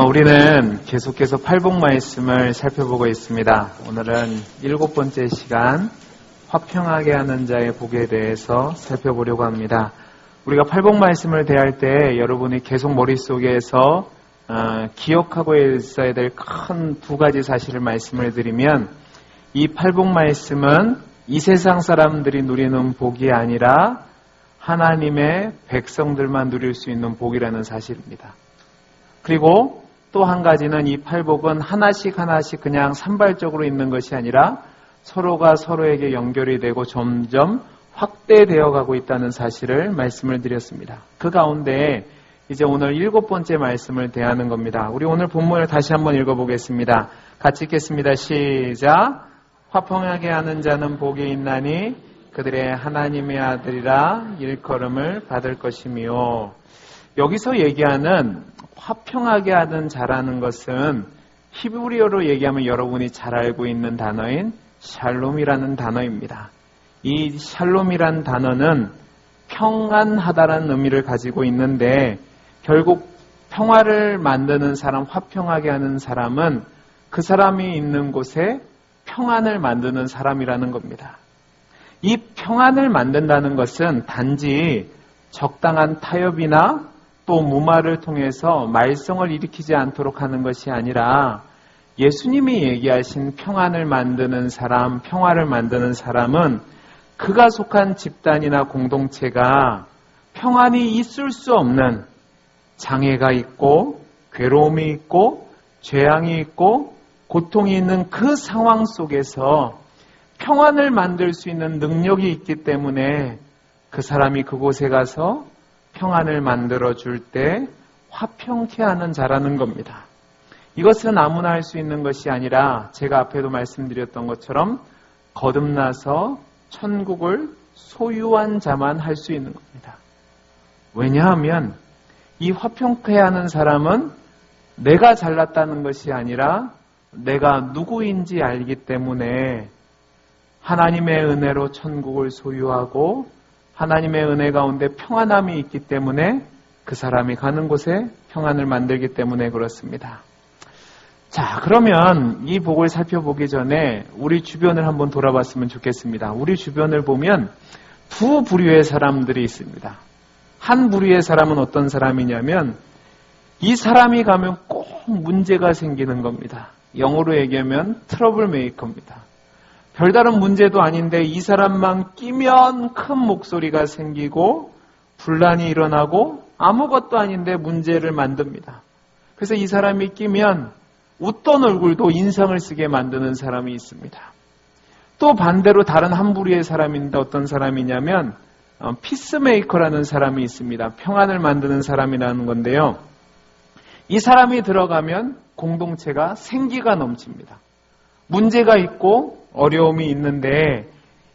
우리는 계속해서 팔복 말씀을 살펴보고 있습니다. 오늘은 7번째 시간 화평하게 하는 자의 복에 대해서 살펴보려고 합니다. 우리가 팔복 말씀을 대할 때 여러분이 계속 머릿속에서 기억하고 있어야 될 큰 두 가지 사실을 말씀을 드리면, 이 팔복 말씀은 이 세상 사람들이 누리는 복이 아니라 하나님의 백성들만 누릴 수 있는 복이라는 사실입니다. 그리고 또 한 가지는 이 팔복은 하나씩 그냥 산발적으로 있는 것이 아니라 서로가 서로에게 연결이 되고 점점 확대되어 가고 있다는 사실을 말씀을 드렸습니다. 그 가운데 이제 오늘 7번째 말씀을 대하는 겁니다. 우리 오늘 본문을 다시 한번 읽어보겠습니다. 같이 읽겠습니다. 시작. 화평하게 하는 자는 복이 있나니 그들의 하나님의 아들이라 일컬음을 받을 것이며. 여기서 얘기하는 화평하게 하는 자라는 것은 히브리어로 얘기하면 여러분이 잘 알고 있는 단어인 샬롬이라는 단어입니다. 이 샬롬이란 단어는 평안하다라는 의미를 가지고 있는데, 결국 평화를 만드는 사람, 화평하게 하는 사람은 그 사람이 있는 곳에 평안을 만드는 사람이라는 겁니다. 이 평안을 만든다는 것은 단지 적당한 타협이나 또 무마를 통해서 말썽을 일으키지 않도록 하는 것이 아니라, 예수님이 얘기하신 평안을 만드는 사람, 평화를 만드는 사람은 그가 속한 집단이나 공동체가 평안이 있을 수 없는 장애가 있고 괴로움이 있고 죄악이 있고 고통이 있는 그 상황 속에서 평안을 만들 수 있는 능력이 있기 때문에 그 사람이 그곳에 가서 평안을 만들어 줄 때 화평케 하는 자라는 겁니다. 이것은 아무나 할 수 있는 것이 아니라 제가 앞에도 말씀드렸던 것처럼 거듭나서 천국을 소유한 자만 할 수 있는 겁니다. 왜냐하면 이 화평케 하는 사람은 내가 잘났다는 것이 아니라 내가 누구인지 알기 때문에 하나님의 은혜로 천국을 소유하고 하나님의 은혜 가운데 평안함이 있기 때문에 그 사람이 가는 곳에 평안을 만들기 때문에 그렇습니다. 자, 그러면 이 복을 살펴보기 전에 우리 주변을 한번 돌아봤으면 좋겠습니다. 우리 주변을 보면 두 부류의 사람들이 있습니다. 한 부류의 사람은 어떤 사람이냐면, 이 사람이 가면 꼭 문제가 생기는 겁니다. 영어로 얘기하면 트러블 메이커입니다. 별다른 문제도 아닌데 이 사람만 끼면 큰 목소리가 생기고 분란이 일어나고 아무것도 아닌데 문제를 만듭니다. 그래서 이 사람이 끼면 웃던 얼굴도 인상을 쓰게 만드는 사람이 있습니다. 또 반대로 다른 한 부류의 사람인데 어떤 사람이냐면 피스메이커라는 사람이 있습니다. 평안을 만드는 사람이라는 건데요. 이 사람이 들어가면 공동체가 생기가 넘칩니다. 문제가 있고 어려움이 있는데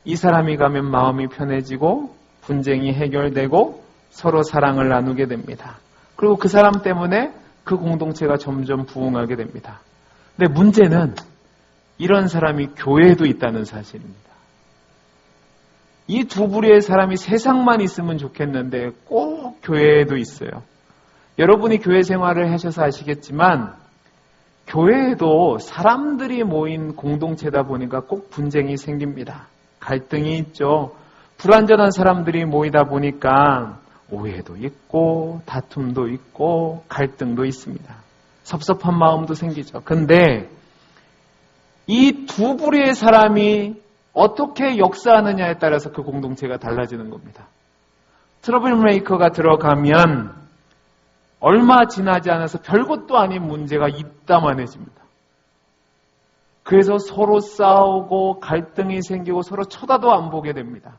이 사람이 가면 마음이 편해지고 분쟁이 해결되고 서로 사랑을 나누게 됩니다. 그리고 그 사람 때문에 그 공동체가 점점 부흥하게 됩니다. 근데 문제는 이런 사람이 교회에도 있다는 사실입니다. 이 두 부류의 사람이 세상만 있으면 좋겠는데 꼭 교회에도 있어요. 여러분이 교회 생활을 하셔서 아시겠지만 교회에도 사람들이 모인 공동체다 보니까 꼭 분쟁이 생깁니다. 갈등이 있죠. 불완전한 사람들이 모이다 보니까 오해도 있고 다툼도 있고 갈등도 있습니다. 섭섭한 마음도 생기죠. 근데 이 두 부류의 사람이 어떻게 역사하느냐에 따라서 그 공동체가 달라지는 겁니다. 트러블 메이커가 들어가면 얼마 지나지 않아서 별것도 아닌 문제가 입다만해집니다. 그래서 서로 싸우고 갈등이 생기고 서로 쳐다도 안 보게 됩니다.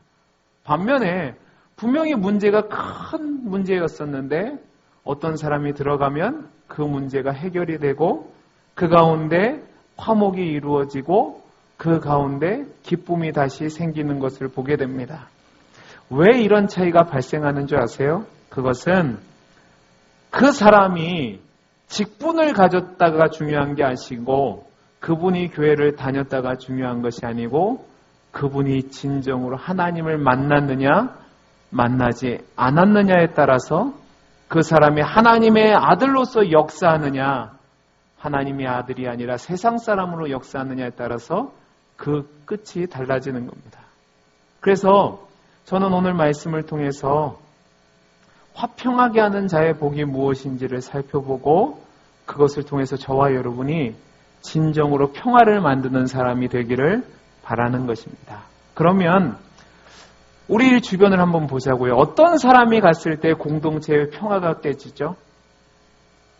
반면에 분명히 문제가 큰 문제였었는데 어떤 사람이 들어가면 그 문제가 해결이 되고 그 가운데 화목이 이루어지고 그 가운데 기쁨이 다시 생기는 것을 보게 됩니다. 왜 이런 차이가 발생하는 줄 아세요? 그것은 그 사람이 직분을 가졌다가 중요한 게 아니고 그분이 교회를 다녔다가 중요한 것이 아니고 그분이 진정으로 하나님을 만났느냐 만나지 않았느냐에 따라서 그 사람이 하나님의 아들로서 역사하느냐, 하나님의 아들이 아니라 세상 사람으로 역사하느냐에 따라서 그 끝이 달라지는 겁니다. 그래서 저는 오늘 말씀을 통해서 화평하게 하는 자의 복이 무엇인지를 살펴보고 그것을 통해서 저와 여러분이 진정으로 평화를 만드는 사람이 되기를 바라는 것입니다. 그러면 우리 주변을 한번 보자고요. 어떤 사람이 갔을 때 공동체의 평화가 깨지죠?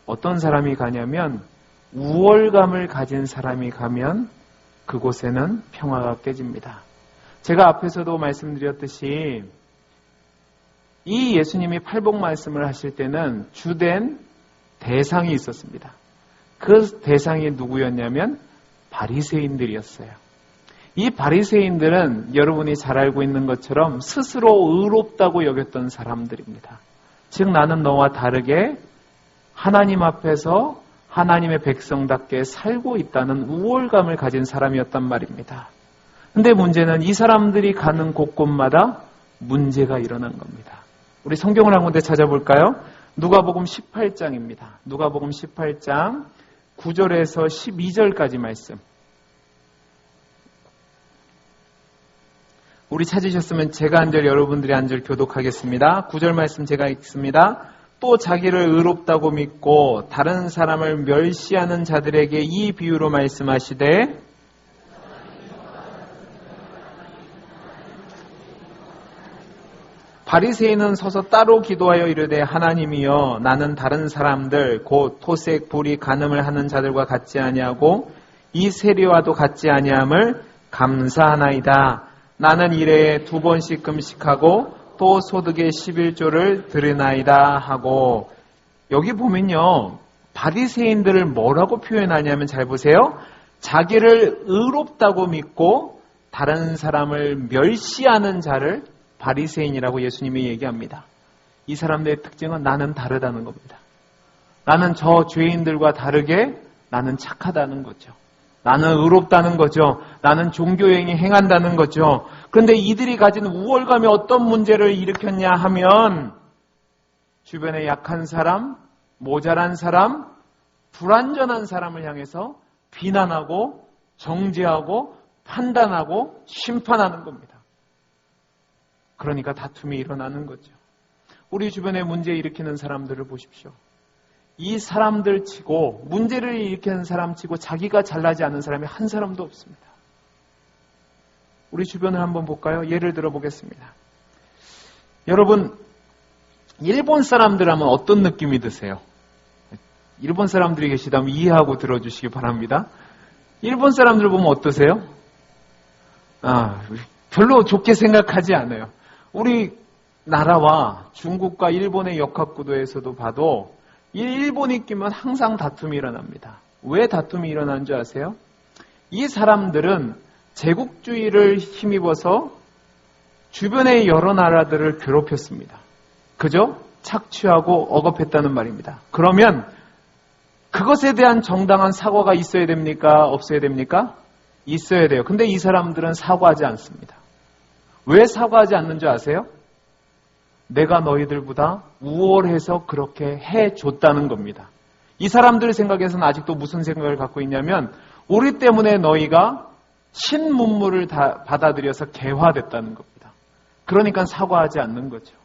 어떤 사람이 가냐면 우월감을 가진 사람이 가면 그곳에는 평화가 깨집니다. 제가 앞에서도 말씀드렸듯이 이 예수님이 팔복 말씀을 하실 때는 주된 대상이 있었습니다. 그 대상이 누구였냐면 바리새인들이었어요. 이 바리새인들은 여러분이 잘 알고 있는 것처럼 스스로 의롭다고 여겼던 사람들입니다. 즉 나는 너와 다르게 하나님 앞에서 하나님의 백성답게 살고 있다는 우월감을 가진 사람이었단 말입니다. 근데 문제는 이 사람들이 가는 곳곳마다 문제가 일어난 겁니다. 우리 성경을 한 군데 찾아볼까요? 누가복음 18장입니다. 누가복음 18장 9절에서 12절까지 말씀. 우리 찾으셨으면 제가 한 절, 여러분들이 한 절 교독하겠습니다. 9절 말씀 제가 읽습니다. 또 자기를 의롭다고 믿고 다른 사람을 멸시하는 자들에게 이 비유로 말씀하시되 바리새인은 서서 따로 기도하여 이르되 하나님이여 나는 다른 사람들 곧 토색, 불의, 간음을 하는 자들과 같지 아니하고 이 세리와도 같지 아니함을 감사하나이다. 나는 일에 2번씩 금식하고 또 소득의 11조를 드리나이다 하고 여기 보면요. 바리새인들을 뭐라고 표현하냐면 잘 보세요. 자기를 의롭다고 믿고 다른 사람을 멸시하는 자를 바리새인이라고 예수님이 얘기합니다. 이 사람들의 특징은 나는 다르다는 겁니다. 나는 저 죄인들과 다르게 나는 착하다는 거죠. 나는 의롭다는 거죠. 나는 종교행위 행한다는 거죠. 그런데 이들이 가진 우월감이 어떤 문제를 일으켰냐 하면 주변에 약한 사람, 모자란 사람, 불완전한 사람을 향해서 비난하고 정죄하고 판단하고 심판하는 겁니다. 그러니까 다툼이 일어나는 거죠. 우리 주변에 문제 일으키는 사람들을 보십시오. 이 사람들 치고 문제를 일으키는 사람 치고 자기가 잘나지 않은 사람이 한 사람도 없습니다. 우리 주변을 한번 볼까요? 예를 들어 보겠습니다. 여러분, 일본 사람들 하면 어떤 느낌이 드세요? 일본 사람들이 계시다면 이해하고 들어주시기 바랍니다. 일본 사람들 보면 어떠세요? 별로 좋게 생각하지 않아요. 우리 나라와 중국과 일본의 역학구도에서도 봐도 일본이 끼면 항상 다툼이 일어납니다. 왜 다툼이 일어나는 줄 아세요? 이 사람들은 제국주의를 힘입어서 주변의 여러 나라들을 괴롭혔습니다. 그죠? 착취하고 억압했다는 말입니다. 그러면 그것에 대한 정당한 사과가 있어야 됩니까? 없어야 됩니까? 있어야 돼요. 근데 이 사람들은 사과하지 않습니다. 왜 사과하지 않는 줄 아세요? 내가 너희들보다 우월해서 그렇게 해줬다는 겁니다. 이 사람들 생각에서는 아직도 무슨 생각을 갖고 있냐면 우리 때문에 너희가 신문물을 다 받아들여서 개화됐다는 겁니다. 그러니까 사과하지 않는 거죠.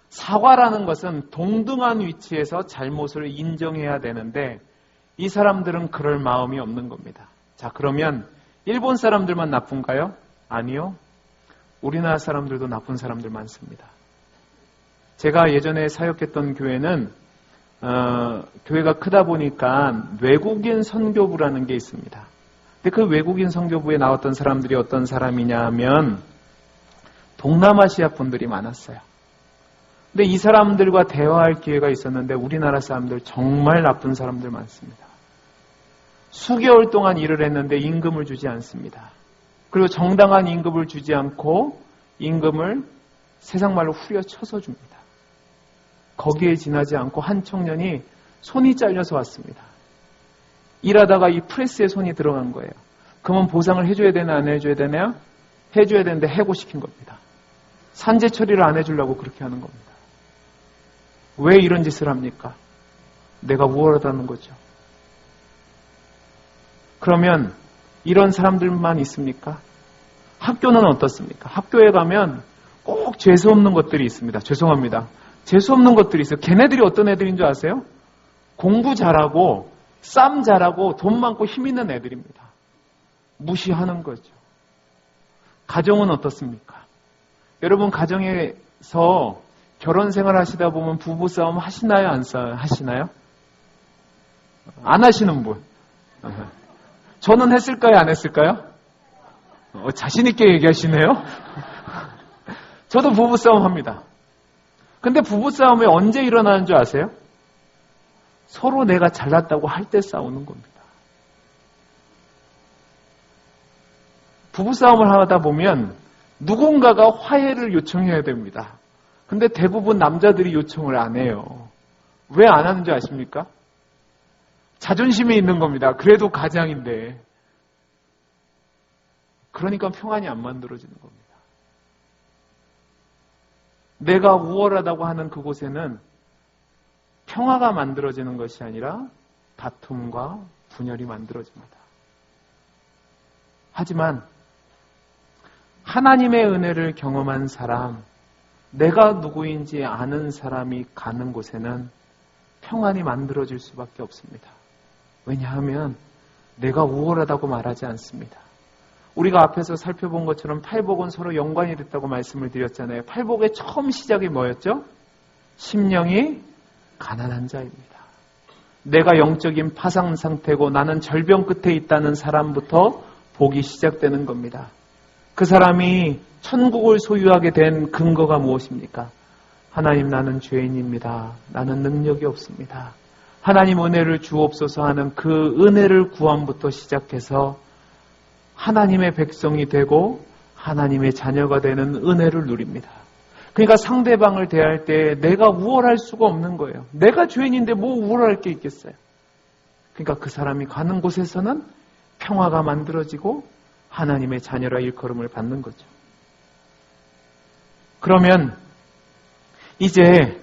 사과라는 것은 동등한 위치에서 잘못을 인정해야 되는데 이 사람들은 그럴 마음이 없는 겁니다. 자, 그러면 일본 사람들만 나쁜가요? 아니요. 우리나라 사람들도 나쁜 사람들 많습니다. 제가 예전에 사역했던 교회는 교회가 크다 보니까 외국인 선교부라는 게 있습니다. 근데 그 외국인 선교부에 나왔던 사람들이 어떤 사람이냐 하면 동남아시아 분들이 많았어요. 근데 이 사람들과 대화할 기회가 있었는데 우리나라 사람들 정말 나쁜 사람들 많습니다. 수개월 동안 일을 했는데 임금을 주지 않습니다. 그리고 정당한 임금을 주지 않고 임금을 세상 말로 후려쳐서 줍니다. 거기에 지나지 않고 한 청년이 손이 잘려서 왔습니다. 일하다가 이 프레스에 손이 들어간 거예요. 그러면 보상을 해줘야 되나 안 해줘야 되나요? 해줘야 되는데 해고시킨 겁니다. 산재 처리를 안 해주려고 그렇게 하는 겁니다. 왜 이런 짓을 합니까? 내가 우월하다는 거죠. 그러면 이런 사람들만 있습니까? 학교는 어떻습니까? 학교에 가면 꼭 재수없는 것들이 있습니다. 죄송합니다. 재수없는 것들이 있어요. 걔네들이 어떤 애들인 줄 아세요? 공부 잘하고 싸움 잘하고 돈 많고 힘 있는 애들입니다. 무시하는 거죠. 가정은 어떻습니까? 여러분 가정에서 결혼 생활 하시다 보면 부부싸움 하시나요? 안 하시나요? 안 하시는 분. 저는 했을까요? 안 했을까요? 자신 있게 얘기하시네요. 저도 부부싸움 합니다. 근데 부부싸움이 언제 일어나는 줄 아세요? 서로 내가 잘났다고 할 때 싸우는 겁니다. 부부싸움을 하다 보면 누군가가 화해를 요청해야 됩니다. 근데 대부분 남자들이 요청을 안 해요. 왜 안 하는 줄 아십니까? 자존심이 있는 겁니다. 그래도 가장인데. 그러니까 평안이 안 만들어지는 겁니다. 내가 우월하다고 하는 그곳에는 평화가 만들어지는 것이 아니라 다툼과 분열이 만들어집니다. 하지만 하나님의 은혜를 경험한 사람, 내가 누구인지 아는 사람이 가는 곳에는 평안이 만들어질 수밖에 없습니다. 왜냐하면 내가 우월하다고 말하지 않습니다. 우리가 앞에서 살펴본 것처럼 팔복은 서로 연관이 됐다고 말씀을 드렸잖아요. 팔복의 처음 시작이 뭐였죠? 심령이 가난한 자입니다. 내가 영적인 파상 상태고 나는 절병 끝에 있다는 사람부터 복이 시작되는 겁니다. 그 사람이 천국을 소유하게 된 근거가 무엇입니까? 하나님, 나는 죄인입니다. 나는 능력이 없습니다. 하나님 은혜를 주옵소서 하는 그 은혜를 구함부터 시작해서 하나님의 백성이 되고 하나님의 자녀가 되는 은혜를 누립니다. 그러니까 상대방을 대할 때 내가 우월할 수가 없는 거예요. 내가 죄인인데 뭐 우월할 게 있겠어요. 그러니까 그 사람이 가는 곳에서는 평화가 만들어지고 하나님의 자녀라 일컬음을 받는 거죠. 그러면 이제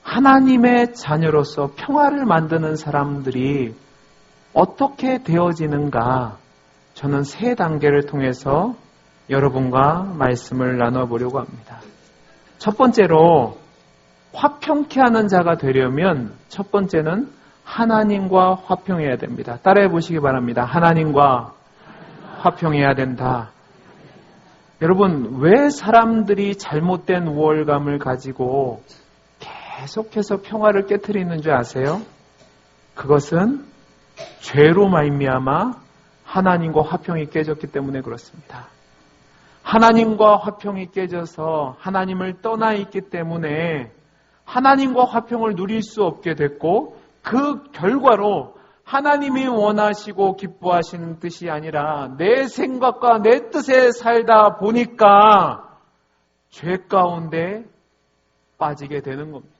하나님의 자녀로서 평화를 만드는 사람들이 어떻게 되어지는가, 저는 세 단계를 통해서 여러분과 말씀을 나눠보려고 합니다. 첫 번째로 화평케 하는 자가 되려면 첫 번째는 하나님과 화평해야 됩니다. 따라해 보시기 바랍니다. 하나님과 화평해야 된다. 여러분, 왜 사람들이 잘못된 우월감을 가지고 계속해서 평화를 깨트리는 줄 아세요? 그것은 죄로 말미암아 하나님과 화평이 깨졌기 때문에 그렇습니다. 하나님과 화평이 깨져서 하나님을 떠나 있기 때문에 하나님과 화평을 누릴 수 없게 됐고, 그 결과로 하나님이 원하시고 기뻐하시는 뜻이 아니라 내 생각과 내 뜻에 살다 보니까 죄 가운데 빠지게 되는 겁니다.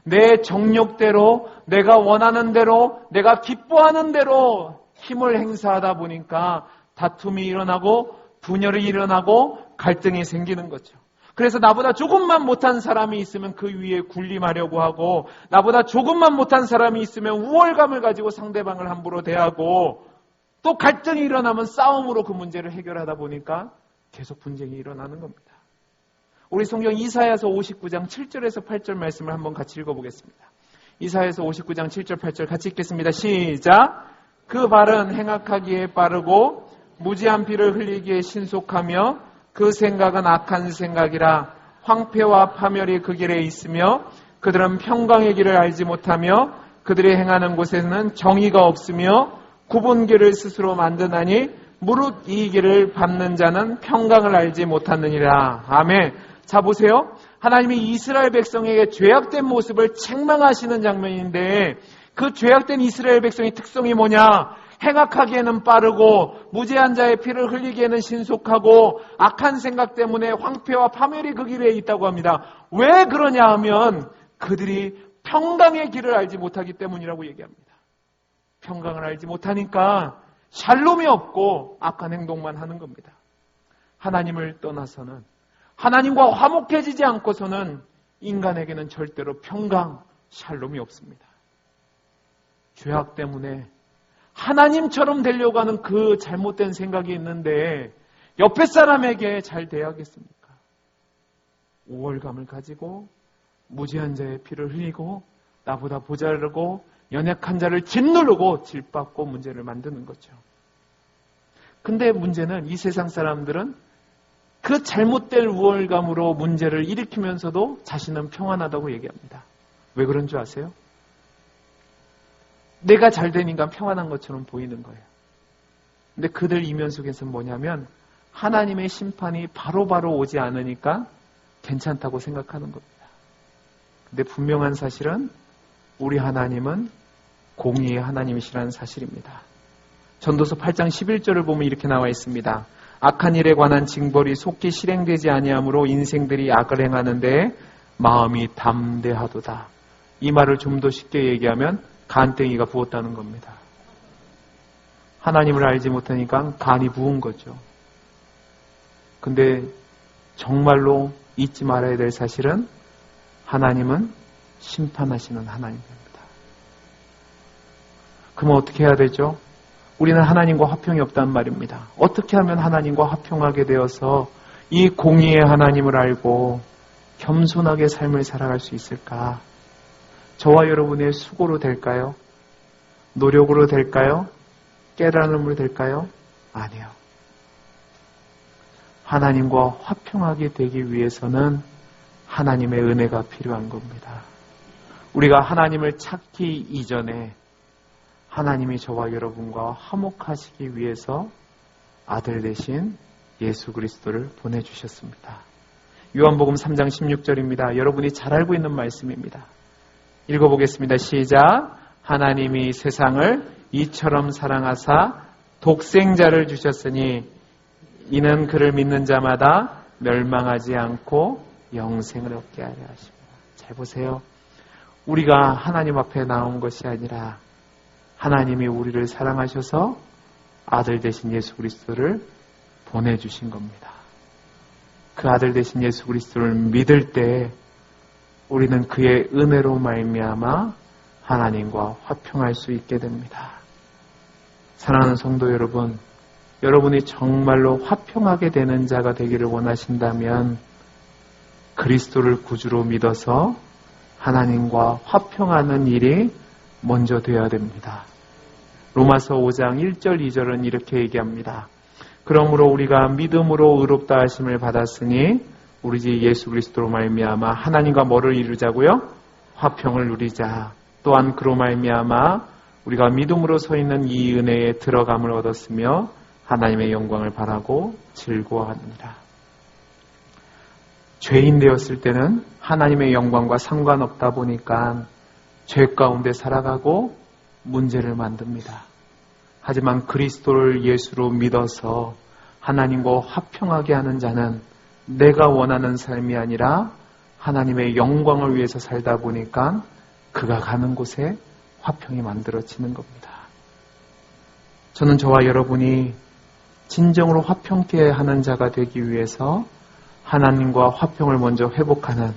내 정욕대로, 내가 원하는 대로, 내가 기뻐하는 대로 힘을 행사하다 보니까 다툼이 일어나고 분열이 일어나고 갈등이 생기는 거죠. 그래서 나보다 조금만 못한 사람이 있으면 그 위에 군림하려고 하고, 나보다 조금만 못한 사람이 있으면 우월감을 가지고 상대방을 함부로 대하고, 또 갈등이 일어나면 싸움으로 그 문제를 해결하다 보니까 계속 분쟁이 일어나는 겁니다. 우리 성경 이사야서 59장 7절에서 8절 말씀을 한번 같이 읽어보겠습니다. 이사야서 59장 7절 8절 같이 읽겠습니다. 시작. 그 발은 행악하기에 빠르고 무지한 피를 흘리기에 신속하며 그 생각은 악한 생각이라. 황폐와 파멸이 그 길에 있으며 그들은 평강의 길을 알지 못하며 그들이 행하는 곳에는 정의가 없으며 굽은 길을 스스로 만드나니 무릇 이 길을 밟는 자는 평강을 알지 못하느니라. 아멘. 자, 보세요. 하나님이 이스라엘 백성에게 죄악된 모습을 책망하시는 장면인데, 그 죄악된 이스라엘 백성의 특성이 뭐냐? 행악하기에는 빠르고 무죄한 자의 피를 흘리기에는 신속하고 악한 생각 때문에 황폐와 파멸이 그 길에 있다고 합니다. 왜 그러냐 하면 그들이 평강의 길을 알지 못하기 때문이라고 얘기합니다. 평강을 알지 못하니까 샬롬이 없고 악한 행동만 하는 겁니다. 하나님을 떠나서는, 하나님과 화목해지지 않고서는 인간에게는 절대로 평강, 샬롬이 없습니다. 죄악 때문에 하나님처럼 되려고 하는 그 잘못된 생각이 있는데 옆에 사람에게 잘 돼야겠습니까? 우월감을 가지고 무지한 자의 피를 흘리고 나보다 보잘르고 연약한 자를 짓누르고 질받고 문제를 만드는 거죠. 근데 문제는 이 세상 사람들은 그 잘못된 우월감으로 문제를 일으키면서도 자신은 평안하다고 얘기합니다. 왜 그런 줄 아세요? 내가 잘 되니까 평안한 것처럼 보이는 거예요. 근데 그들 이면 속에서는 뭐냐면 하나님의 심판이 바로바로 오지 않으니까 괜찮다고 생각하는 겁니다. 근데 분명한 사실은 우리 하나님은 공의의 하나님이시라는 사실입니다. 전도서 8장 11절을 보면 이렇게 나와 있습니다. 악한 일에 관한 징벌이 속히 실행되지 아니하므로 인생들이 악을 행하는데 마음이 담대하도다. 이 말을 좀 더 쉽게 얘기하면 간땡이가 부었다는 겁니다. 하나님을 알지 못하니까 간이 부은 거죠. 근데 정말로 잊지 말아야 될 사실은 하나님은 심판하시는 하나님입니다. 그럼 어떻게 해야 되죠? 우리는 하나님과 화평이 없단 말입니다. 어떻게 하면 하나님과 화평하게 되어서 이 공의의 하나님을 알고 겸손하게 삶을 살아갈 수 있을까? 저와 여러분의 수고로 될까요? 노력으로 될까요? 깨달음으로 될까요? 아니요. 하나님과 화평하게 되기 위해서는 하나님의 은혜가 필요한 겁니다. 우리가 하나님을 찾기 이전에 하나님이 저와 여러분과 화목하시기 위해서 아들 대신 예수 그리스도를 보내주셨습니다. 요한복음 3장 16절입니다. 여러분이 잘 알고 있는 말씀입니다. 읽어보겠습니다. 시작. 하나님이 세상을 이처럼 사랑하사 독생자를 주셨으니 이는 그를 믿는 자마다 멸망하지 않고 영생을 얻게 하려 하십니다. 잘 보세요. 우리가 하나님 앞에 나온 것이 아니라 하나님이 우리를 사랑하셔서 아들 되신 예수 그리스도를 보내주신 겁니다. 그 아들 되신 예수 그리스도를 믿을 때 우리는 그의 은혜로 말미암아 하나님과 화평할 수 있게 됩니다. 사랑하는 성도 여러분, 여러분이 정말로 화평하게 되는 자가 되기를 원하신다면 그리스도를 구주로 믿어서 하나님과 화평하는 일이 먼저 되어야 됩니다. 로마서 5장 1절 2절은 이렇게 얘기합니다. 그러므로 우리가 믿음으로 의롭다 하심을 받았으니 우리 주 예수 그리스도로 말미암아 하나님과 뭐를 이루자고요? 화평을 누리자. 또한 그로 말미암아 우리가 믿음으로 서 있는 이 은혜에 들어감을 얻었으며 하나님의 영광을 바라고 즐거워하느니라. 죄인 되었을 때는 하나님의 영광과 상관없다 보니까 죄 가운데 살아가고 문제를 만듭니다. 하지만 그리스도를 예수로 믿어서 하나님과 화평하게 하는 자는 내가 원하는 삶이 아니라 하나님의 영광을 위해서 살다 보니까 그가 가는 곳에 화평이 만들어지는 겁니다. 저는 저와 여러분이 진정으로 화평케 하는 자가 되기 위해서 하나님과 화평을 먼저 회복하는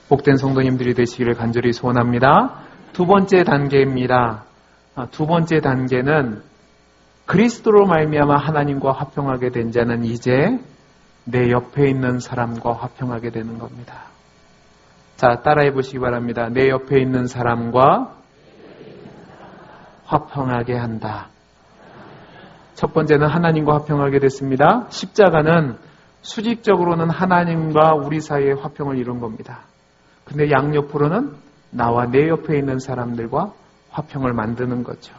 복된 성도님들이 되시기를 간절히 소원합니다. 두 번째 단계입니다. 두 번째 단계는 그리스도로 말미암아 하나님과 화평하게 된 자는 이제 내 옆에 있는 사람과 화평하게 되는 겁니다. 자, 따라해 보시기 바랍니다. 내 옆에 있는 사람과 화평하게 한다. 첫 번째는 하나님과 화평하게 됐습니다. 십자가는 수직적으로는 하나님과 우리 사이의 화평을 이룬 겁니다. 근데 양옆으로는 나와 내 옆에 있는 사람들과 화평을 만드는 거죠.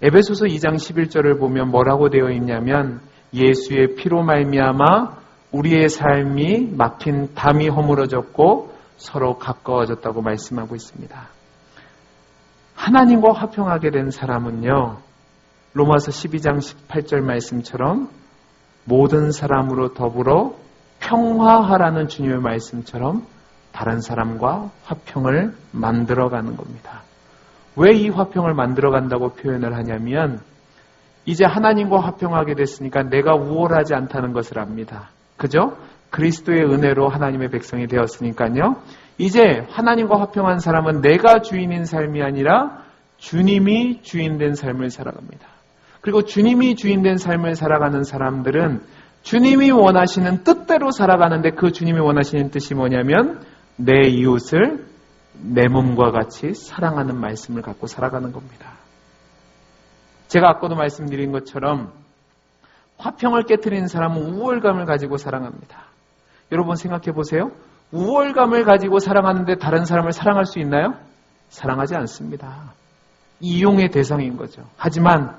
에베소서 2장 11절을 보면 뭐라고 되어 있냐면 예수의 피로 말미암아 우리의 삶이 막힌 담이 허물어졌고 서로 가까워졌다고 말씀하고 있습니다. 하나님과 화평하게 된 사람은요, 로마서 12장 18절 말씀처럼 모든 사람으로 더불어 평화하라는 주님의 말씀처럼 다른 사람과 화평을 만들어가는 겁니다. 왜 이 화평을 만들어간다고 표현을 하냐면 이제 하나님과 화평하게 됐으니까 내가 우월하지 않다는 것을 압니다. 그죠? 그리스도의 은혜로 하나님의 백성이 되었으니까요. 이제 하나님과 화평한 사람은 내가 주인인 삶이 아니라 주님이 주인된 삶을 살아갑니다. 그리고 주님이 주인된 삶을 살아가는 사람들은 주님이 원하시는 뜻대로 살아가는데 그 주님이 원하시는 뜻이 뭐냐면 내 이웃을 내 몸과 같이 사랑하는 말씀을 갖고 살아가는 겁니다. 제가 아까도 말씀드린 것처럼 화평을 깨트리는 사람은 우월감을 가지고 사랑합니다. 여러분 생각해 보세요. 우월감을 가지고 사랑하는데 다른 사람을 사랑할 수 있나요? 사랑하지 않습니다. 이용의 대상인 거죠. 하지만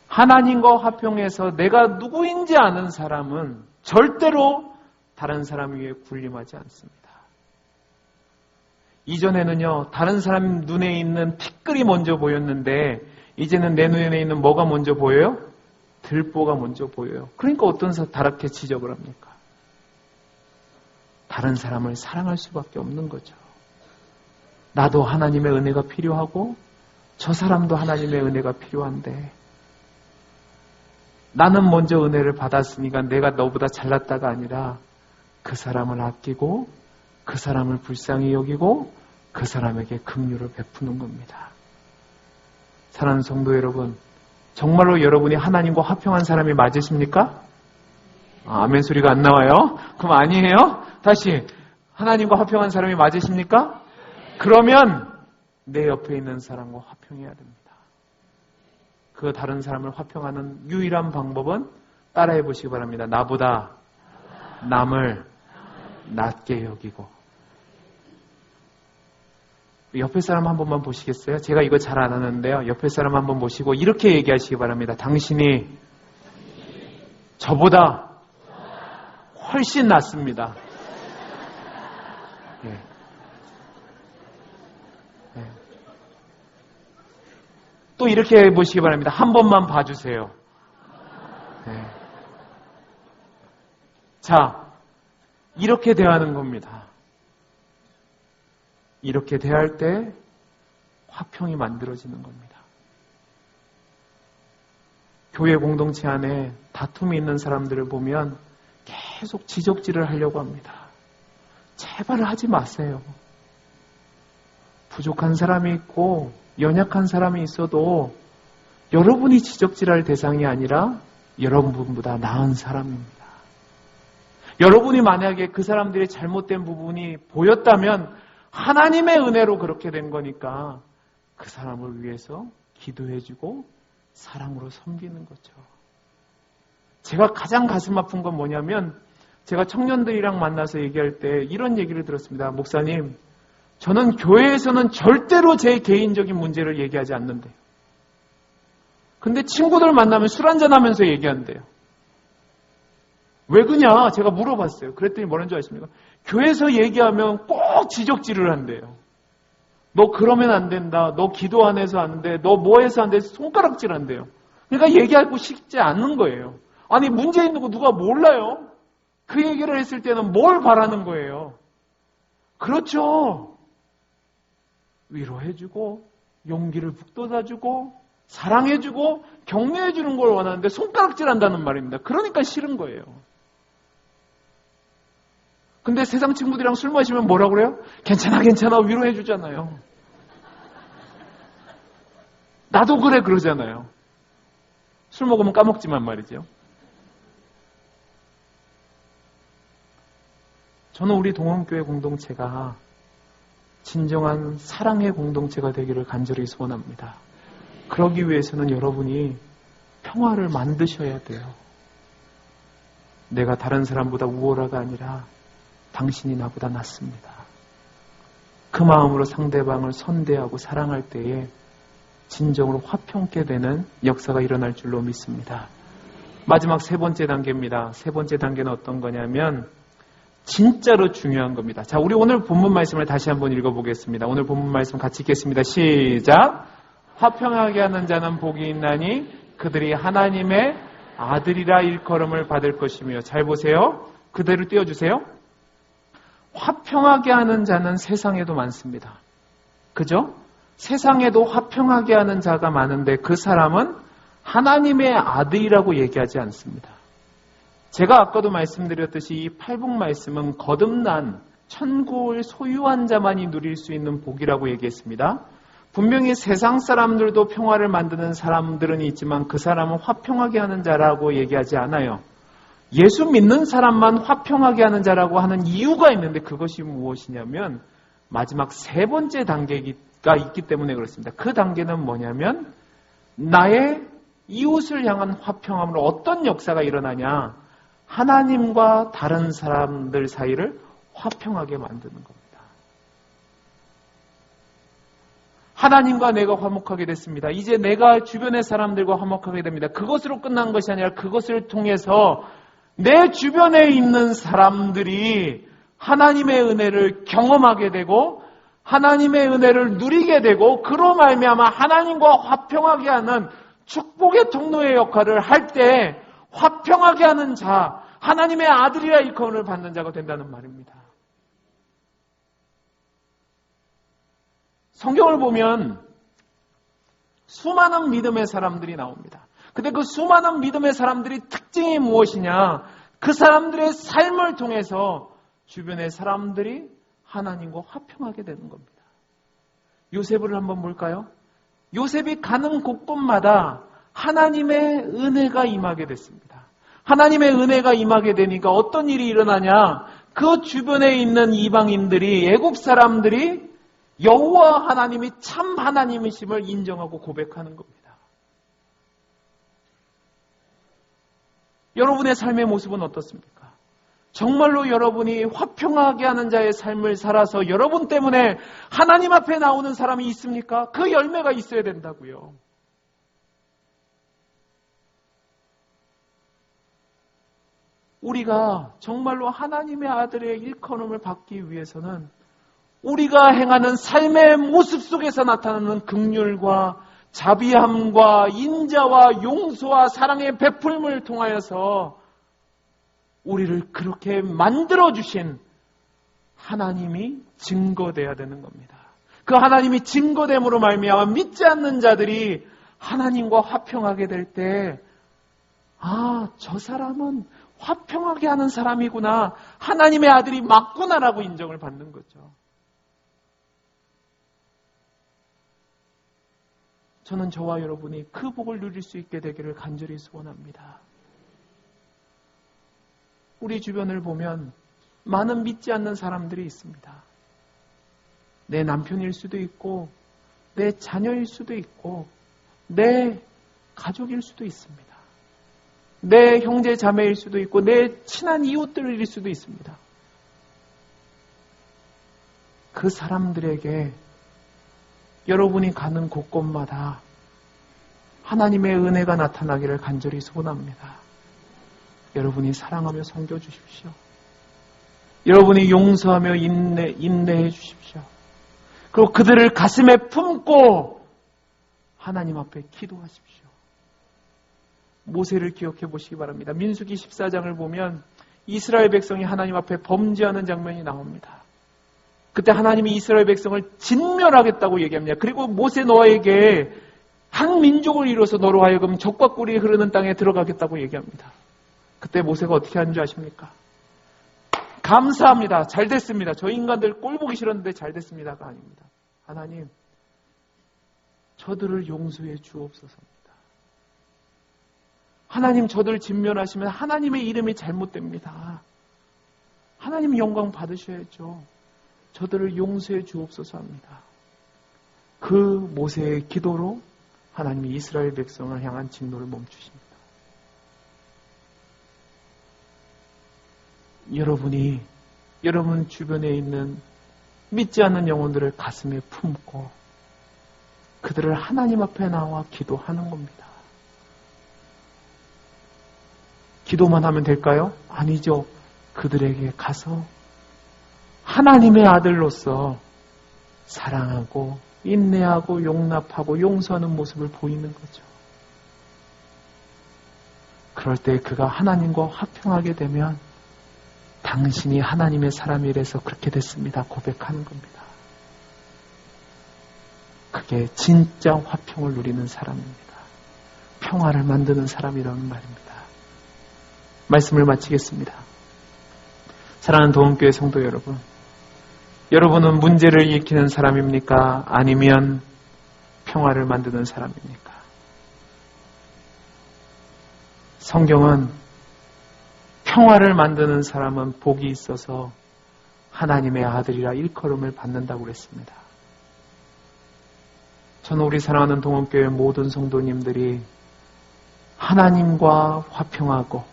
하나님과 화평해서 내가 누구인지 아는 사람은 절대로 다른 사람 위에 군림하지 않습니다. 이전에는요, 다른 사람 눈에 있는 티끌이 먼저 보였는데 이제는 내 눈에 있는 뭐가 먼저 보여요? 들보가 먼저 보여요. 그러니까 어떤 다랗게 지적을 합니까? 다른 사람을 사랑할 수밖에 없는 거죠. 나도 하나님의 은혜가 필요하고 저 사람도 하나님의 은혜가 필요한데 나는 먼저 은혜를 받았으니까 내가 너보다 잘났다가 아니라 그 사람을 아끼고 그 사람을 불쌍히 여기고 그 사람에게 긍휼을 베푸는 겁니다. 사랑하는 성도 여러분, 정말로 여러분이 하나님과 화평한 사람이 맞으십니까? 아멘 소리가 안 나와요? 그럼 아니에요? 다시, 하나님과 화평한 사람이 맞으십니까? 그러면 내 옆에 있는 사람과 화평해야 됩니다. 그 다른 사람을 화평하는 유일한 방법은 따라해 보시기 바랍니다. 나보다 남을 낮게 여기고. 옆에 사람 한 번만 보시겠어요? 제가 이거 잘 안 하는데요. 옆에 사람 한 번 보시고 이렇게 얘기하시기 바랍니다. 당신이 저보다 훨씬 낫습니다. 네. 네. 또 이렇게 해보시기 바랍니다. 한 번만 봐주세요. 네. 자, 이렇게 대하는 겁니다. 이렇게 대할 때 화평이 만들어지는 겁니다. 교회 공동체 안에 다툼이 있는 사람들을 보면 계속 지적질을 하려고 합니다. 제발 하지 마세요. 부족한 사람이 있고 연약한 사람이 있어도 여러분이 지적질할 대상이 아니라 여러분보다 나은 사람입니다. 여러분이 만약에 그 사람들의 잘못된 부분이 보였다면 하나님의 은혜로 그렇게 된 거니까 그 사람을 위해서 기도해주고 사랑으로 섬기는 거죠. 제가 가장 가슴 아픈 건 뭐냐면 제가 청년들이랑 만나서 얘기할 때 이런 얘기를 들었습니다. 목사님, 저는 교회에서는 절대로 제 개인적인 문제를 얘기하지 않는데요. 근데 친구들 만나면 술 한잔하면서 얘기한대요. 왜 그냐? 제가 물어봤어요. 그랬더니 뭐라는 줄 아십니까? 교회에서 얘기하면 꼭 지적질을 한대요. 너 그러면 안 된다. 너 기도 안 해서 안 돼. 너 뭐 해서 안 돼. 손가락질 한대요. 그러니까 얘기하고 싶지 않는 거예요. 아니 문제 있는 거 누가 몰라요? 그 얘기를 했을 때는 뭘 바라는 거예요? 그렇죠. 위로해주고 용기를 북돋아주고 사랑해주고 격려해주는 걸 원하는데 손가락질 한다는 말입니다. 그러니까 싫은 거예요. 근데 세상 친구들이랑 술 마시면 뭐라고 그래요? 괜찮아 괜찮아 위로해주잖아요. 나도 그래 그러잖아요. 술 먹으면 까먹지만 말이죠. 저는 우리 동원교회 공동체가 진정한 사랑의 공동체가 되기를 간절히 소원합니다. 그러기 위해서는 여러분이 평화를 만드셔야 돼요. 내가 다른 사람보다 우월하가 아니라 당신이 나보다 낫습니다. 그 마음으로 상대방을 선대하고 사랑할 때에 진정으로 화평케 되는 역사가 일어날 줄로 믿습니다. 마지막 세 번째 단계입니다. 세 번째 단계는 어떤 거냐면 진짜로 중요한 겁니다. 자, 우리 오늘 본문 말씀을 다시 한번 읽어보겠습니다. 오늘 본문 말씀 같이 읽겠습니다. 시작! 화평하게 하는 자는 복이 있나니 그들이 하나님의 아들이라 일컬음을 받을 것이며. 잘 보세요. 그대로 띄워주세요. 화평하게 하는 자는 세상에도 많습니다. 그죠? 세상에도 화평하게 하는 자가 많은데 그 사람은 하나님의 아들이라고 얘기하지 않습니다. 제가 아까도 말씀드렸듯이 이 팔복 말씀은 거듭난 천국을 소유한 자만이 누릴 수 있는 복이라고 얘기했습니다. 분명히 세상 사람들도 평화를 만드는 사람들은 있지만 그 사람은 화평하게 하는 자라고 얘기하지 않아요. 예수 믿는 사람만 화평하게 하는 자라고 하는 이유가 있는데 그것이 무엇이냐면 마지막 세 번째 단계가 있기 때문에 그렇습니다. 그 단계는 뭐냐면 나의 이웃을 향한 화평함으로 어떤 역사가 일어나냐? 하나님과 다른 사람들 사이를 화평하게 만드는 겁니다. 하나님과 내가 화목하게 됐습니다. 이제 내가 주변의 사람들과 화목하게 됩니다. 그것으로 끝난 것이 아니라 그것을 통해서 내 주변에 있는 사람들이 하나님의 은혜를 경험하게 되고 하나님의 은혜를 누리게 되고 그로 말미암아 하나님과 화평하게 하는 축복의 통로의 역할을 할 때 화평하게 하는 자, 하나님의 아들이라 일컬음을 받는 자가 된다는 말입니다. 성경을 보면 수많은 믿음의 사람들이 나옵니다. 근데 그 수많은 믿음의 사람들이 특징이 무엇이냐? 그 사람들의 삶을 통해서 주변의 사람들이 하나님과 화평하게 되는 겁니다. 요셉을 한번 볼까요? 요셉이 가는 곳곳마다 하나님의 은혜가 임하게 됐습니다. 하나님의 은혜가 임하게 되니까 어떤 일이 일어나냐? 그 주변에 있는 이방인들이, 애국 사람들이 여호와 하나님이 참 하나님이심을 인정하고 고백하는 겁니다. 여러분의 삶의 모습은 어떻습니까? 정말로 여러분이 화평하게 하는 자의 삶을 살아서 여러분 때문에 하나님 앞에 나오는 사람이 있습니까? 그 열매가 있어야 된다고요. 우리가 정말로 하나님의 아들의 일컬음을 받기 위해서는 우리가 행하는 삶의 모습 속에서 나타나는 긍휼과 자비함과 인자와 용서와 사랑의 베풀음을 통하여서 우리를 그렇게 만들어주신 하나님이 증거돼야 되는 겁니다. 그 하나님이 증거됨으로 말미암아 믿지 않는 자들이 하나님과 화평하게 될 때 저 사람은 화평하게 하는 사람이구나. 하나님의 아들이 맞구나라고 인정을 받는 거죠. 저는 저와 여러분이 그 복을 누릴 수 있게 되기를 간절히 소원합니다. 우리 주변을 보면 많은 믿지 않는 사람들이 있습니다. 내 남편일 수도 있고 내 자녀일 수도 있고 내 가족일 수도 있습니다. 내 형제 자매일 수도 있고 내 친한 이웃들일 수도 있습니다. 그 사람들에게 여러분이 가는 곳곳마다 하나님의 은혜가 나타나기를 간절히 소원합니다. 여러분이 사랑하며 섬겨주십시오. 여러분이 용서하며 인내해 주십시오. 그리고 그들을 가슴에 품고 하나님 앞에 기도하십시오. 모세를 기억해 보시기 바랍니다. 민수기 14장을 보면 이스라엘 백성이 하나님 앞에 범죄하는 장면이 나옵니다. 그때 하나님이 이스라엘 백성을 진멸하겠다고 얘기합니다. 그리고 모세 너에게 한 민족을 이루어서 너로 하여금 젖과 꿀이 흐르는 땅에 들어가겠다고 얘기합니다. 그때 모세가 어떻게 하는 줄 아십니까? 감사합니다. 잘 됐습니다. 저 인간들 꼴 보기 싫었는데 잘 됐습니다가 아닙니다. 하나님, 저들을 용서해 주옵소서입니다. 하나님 저들을 진멸하시면 하나님의 이름이 잘못됩니다. 하나님 영광 받으셔야죠. 저들을 용서해 주옵소서 합니다. 그 모세의 기도로 하나님이 이스라엘 백성을 향한 진노를 멈추십니다. 여러분이 여러분 주변에 있는 믿지 않는 영혼들을 가슴에 품고 그들을 하나님 앞에 나와 기도하는 겁니다. 기도만 하면 될까요? 아니죠. 그들에게 가서 하나님의 아들로서 사랑하고 인내하고 용납하고 용서하는 모습을 보이는 거죠. 그럴 때 그가 하나님과 화평하게 되면 당신이 하나님의 사람이라서 그렇게 됐습니다. 고백하는 겁니다. 그게 진짜 화평을 누리는 사람입니다. 평화를 만드는 사람이라는 말입니다. 말씀을 마치겠습니다. 사랑하는 도움교회 성도 여러분, 여러분은 문제를 일으키는 사람입니까? 아니면 평화를 만드는 사람입니까? 성경은 평화를 만드는 사람은 복이 있어서 하나님의 아들이라 일컬음을 받는다고 그랬습니다. 저는 우리 사랑하는 동원교회 모든 성도님들이 하나님과 화평하고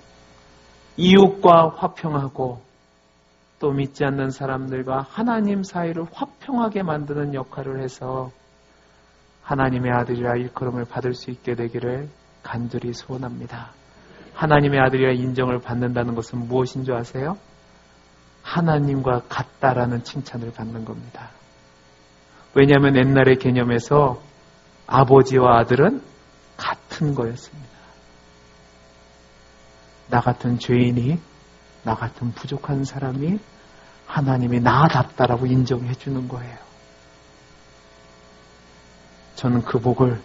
이웃과 화평하고 또 믿지 않는 사람들과 하나님 사이를 화평하게 만드는 역할을 해서 하나님의 아들이라 일컬음을 받을 수 있게 되기를 간절히 소원합니다. 하나님의 아들이라 인정을 받는다는 것은 무엇인 줄 아세요? 하나님과 같다라는 칭찬을 받는 겁니다. 왜냐하면 옛날의 개념에서 아버지와 아들은 같은 거였습니다. 나 같은 죄인이, 나 같은 부족한 사람이 하나님이 나답다라고 인정해 주는 거예요. 저는 그 복을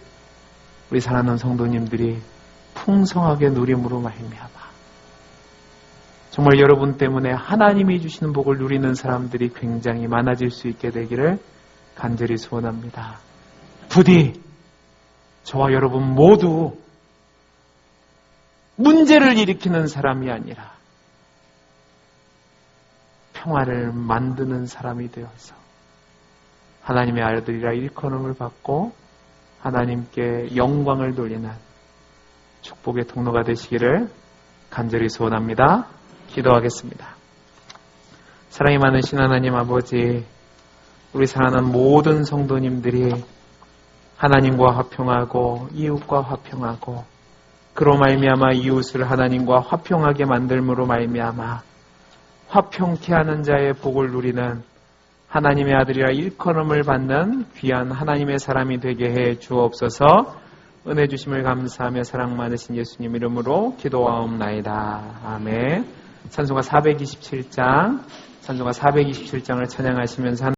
우리 사랑하는 성도님들이 풍성하게 누림으로 말미암아 정말 여러분 때문에 하나님이 주시는 복을 누리는 사람들이 굉장히 많아질 수 있게 되기를 간절히 소원합니다. 부디 저와 여러분 모두 문제를 일으키는 사람이 아니라 평화를 만드는 사람이 되어서 하나님의 아들이라 일컬음을 받고 하나님께 영광을 돌리는 축복의 통로가 되시기를 간절히 소원합니다. 기도하겠습니다. 사랑이 많으신 하나님 아버지, 우리 사랑하는 모든 성도님들이 하나님과 화평하고 이웃과 화평하고 그로 말미암아 이웃을 하나님과 화평하게 만들므로 말미암아 화평케 하는 자의 복을 누리는 하나님의 아들이라 일컬음을 받는 귀한 하나님의 사람이 되게 해 주옵소서. 은혜 주심을 감사하며 사랑 많으신 예수님 이름으로 기도하옵나이다. 아멘. 찬송가 427장 찬양하시면서